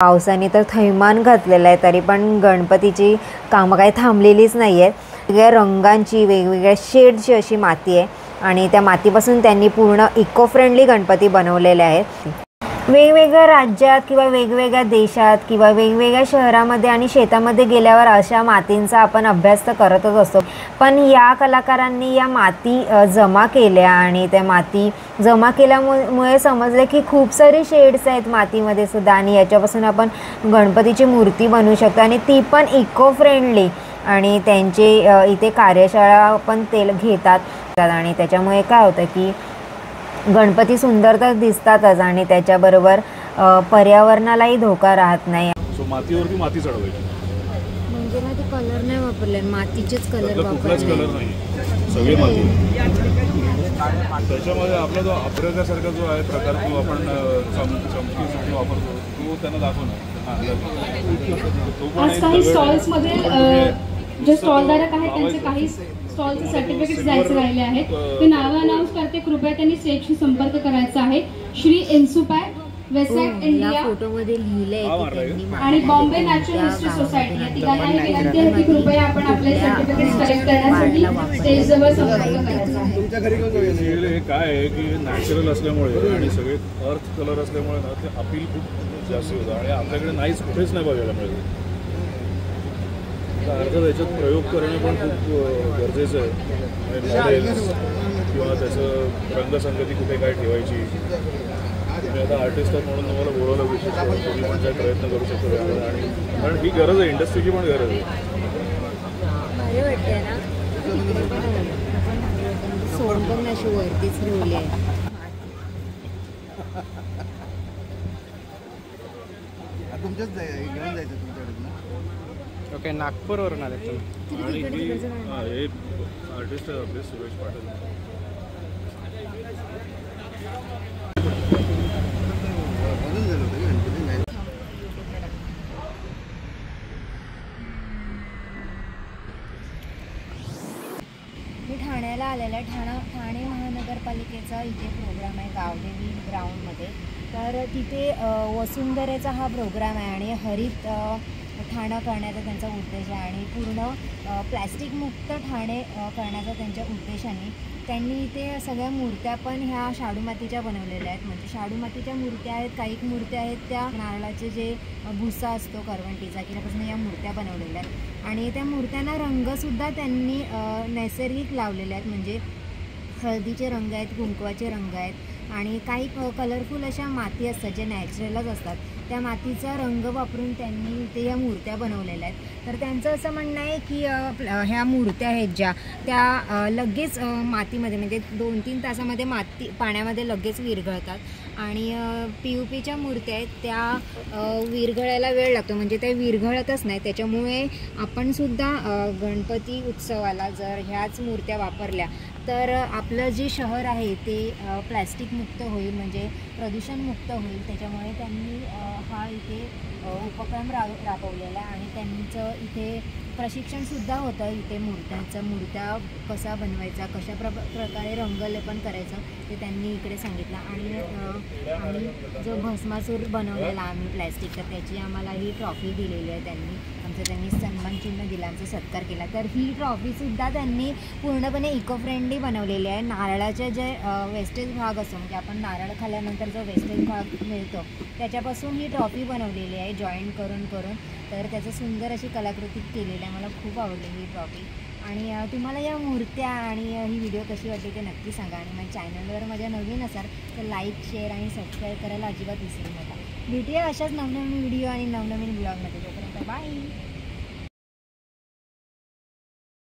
पावसाने तर थैमान घातलेलं आहे, तरी पण गणपतीची कामं काही थांबलेलीच नाही आहेत. वेगवेगळ्या रंगांची वेगवेगळ्या शेडची अशी माती आहे आणि त्या मातीपासून त्यांनी पूर्ण इको फ्रेंडली गणपती बनवलेले आहेत. वेगवेगळ्या राज्यात किंवा वेगवेगळ्या देशात किंवा वेगवेगळ्या शहरामध्ये आणि शेतामध्ये गेल्यावर अशा मातींचा आपण अभ्यास तर करतच असतो, पण या कलाकारांनी या माती जमा केल्या आणि त्या माती जमा केल्यामुळे समजले की खूप सारे शेड्स आहेत मातीमध्ये सुद्धा आणि याच्यापासून आपण गणपतीची मूर्ती बनवू शकतो आणि ती पण इको फ्रेंडली. आणि त्यांचे इथे कार्यशाळा पण ते घेतात आणि त्याच्यामुळे काय होतं की गणपती सुंदर तर दिसतातच आणि त्याच्याबरोबर पर्यावरणालाही धोका राहत नाही. मातीवरती माती चढवायची म्हणजे ना ते कलर नाही वापरले, मातीचेच कलर वापरले. कलर नाही, सगळी माती. त्याच्यामध्ये आपला जो अभ्रकासारखा जो आहे प्रकार तो आपण चमकी वापरतो तो त्यांना दाखवणार. आज काही स्टॉल्समध्ये जे स्टॉलधारक आहेत त्यांचे काही स्टॉलचे सर्टिफिकेट्स द्यायचे राहिले आहेत. ते नावं अनाउन्स करते, कृपया त्यांनी सेटशी संपर्क करायचा आहे. श्री इन्सुपॅक, वेस्टसाइड इंडिया फोटोमध्ये लिहिलंय आणि बॉम्बे नॅचरल हिस्ट्री सोसायटी या तिघांनाही विनंती आहे की कृपया आपण आपले सर्टिफिकेट्स कलेक्ट करण्यासाठी स्टेजजवळ संपर्क करायचा आहे. तुमच्या घरी हे काय आहे की नॅचरल असल्यामुळे आणि सगळे अर्थ कलर असल्यामुळे ना ते अपील खूप जास्त होतं आणि आपल्याकडे नाहीच, कुठेच नाही बघायला मिळतं. अर्थात याच्यात प्रयोग करणे पण खूप गरजेचं आहे. मॉडेल्स किंवा त्याचं रंगसंगती कुठे काय ठेवायची. तुम्ही आता आर्टिस्ट आहात म्हणून तुम्हाला बोलावलं विशेष तुम्ही पण काय प्रयत्न करू शकतो आणि कारण ही गरज आहे, इंडस्ट्रीची पण गरज आहे. वरतीच ठेवली आहे. तुमच्याच घेऊन जायचं तुमच्याकडे. ओके, नागपूरवरून आले तुम्ही. आणि हे आर्टिस्ट आहे आपले सुरेश पाटील. मी ठाण्याला आलेलं आहे. ठाणे महानगरपालिकेचा इथे प्रोग्राम आहे गावदेवी ग्राउंडमध्ये. तर तिथे वसुंधरेचा हा प्रोग्राम आहे आणि हरित ठाणं करण्याचा त्यांचा उद्देश आहे आणि पूर्ण प्लॅस्टिकमुक्त ठाणे करण्याचा त्यांच्या उद्देशाने त्यांनी इथे सगळ्या मूर्त्या पण ह्या शाडू मातीच्या बनवलेल्या आहेत. म्हणजे शाडू मातीच्या मूर्त्या आहेत, काही मूर्त्या आहेत त्या नारळाचे जे भुसा असतो करवंटीचा त्यापासून या मूर्त्या बनवलेल्या आहेत आणि त्या मूर्त्यांना रंगसुद्धा त्यांनी नैसर्गिक लावलेले आहेत. म्हणजे हळदीचे रंग आहेत, कुंकवाचे रंग आहेत आणि काही कलरफुल अशा माती असतात जे नॅचरलच असतात. त्या मातीचा रंग वापरून त्यांनी ते या मूर्त्या बनवलेल्या आहेत. तर त्यांचं असं म्हणणं आहे की ह्या मूर्त्या आहेत ज्या त्या लगेच मातीमध्ये म्हणजे 2-3 तासामध्ये पाण्यामध्ये लगेच विरघळतात आणि POPच्या मूर्त्या आहेत त्या विरघळायला वेळ लागतो, म्हणजे त्या विरघळतच नाही. त्याच्यामुळे आपणसुद्धा गणपती उत्सवाला जर ह्याच मूर्त्या वापरल्या तर आपलं जे शहर आहे ते प्लॅस्टिकमुक्त होईल, म्हणजे प्रदूषणमुक्त होईल. त्याच्यामुळे त्यांनी हा इथे उपक्रम राबवलेला आणि त्यांचं इथे प्रशिक्षणसुद्धा होतं. इथे मूर्त्या कसा बनवायचा, कशा प्रकारे रंगलेपन करायचं ते त्यांनी इकडे सांगितलं. आणि जो भस्मासूर बनवलेला आम्ही प्लॅस्टिकचा त्याची आम्हाला ही ट्रॉफी दिलेली आहे. त्यांनी सन्मानचिन्ह दिला, आमचा सत्कार केला. तर ही ट्रॉफीसुद्धा त्यांनी पूर्णपणे इको फ्रेंडली बनवलेली आहे. नारळाचे जे वेस्टेज भाग असतो म्हणजे आपण नारळ खाल्ल्यानंतर जो वेस्टेज भाग मिळतो त्याच्यापासून ही ट्रॉफी बनवलेली आहे जॉईंट करून. तर त्याचं सुंदर अशी कलाकृती केलेली आहे. मला खूप आवडली ही ट्रॉफी. आणि तुम्हाला या मूर्त्या आणि ही व्हिडिओ कशी वाटली ते नक्की सांगा. आणि माझ्या चॅनलवर माझ्या नवीन असाल तर लाईक, शेअर आणि सबस्क्राईब करायला अजिबात विसरू नका. भेटूया अशाच नवनवीन व्हिडिओ आणि नवनवीन ब्लॉगमध्ये. तोपर्यंत बाय.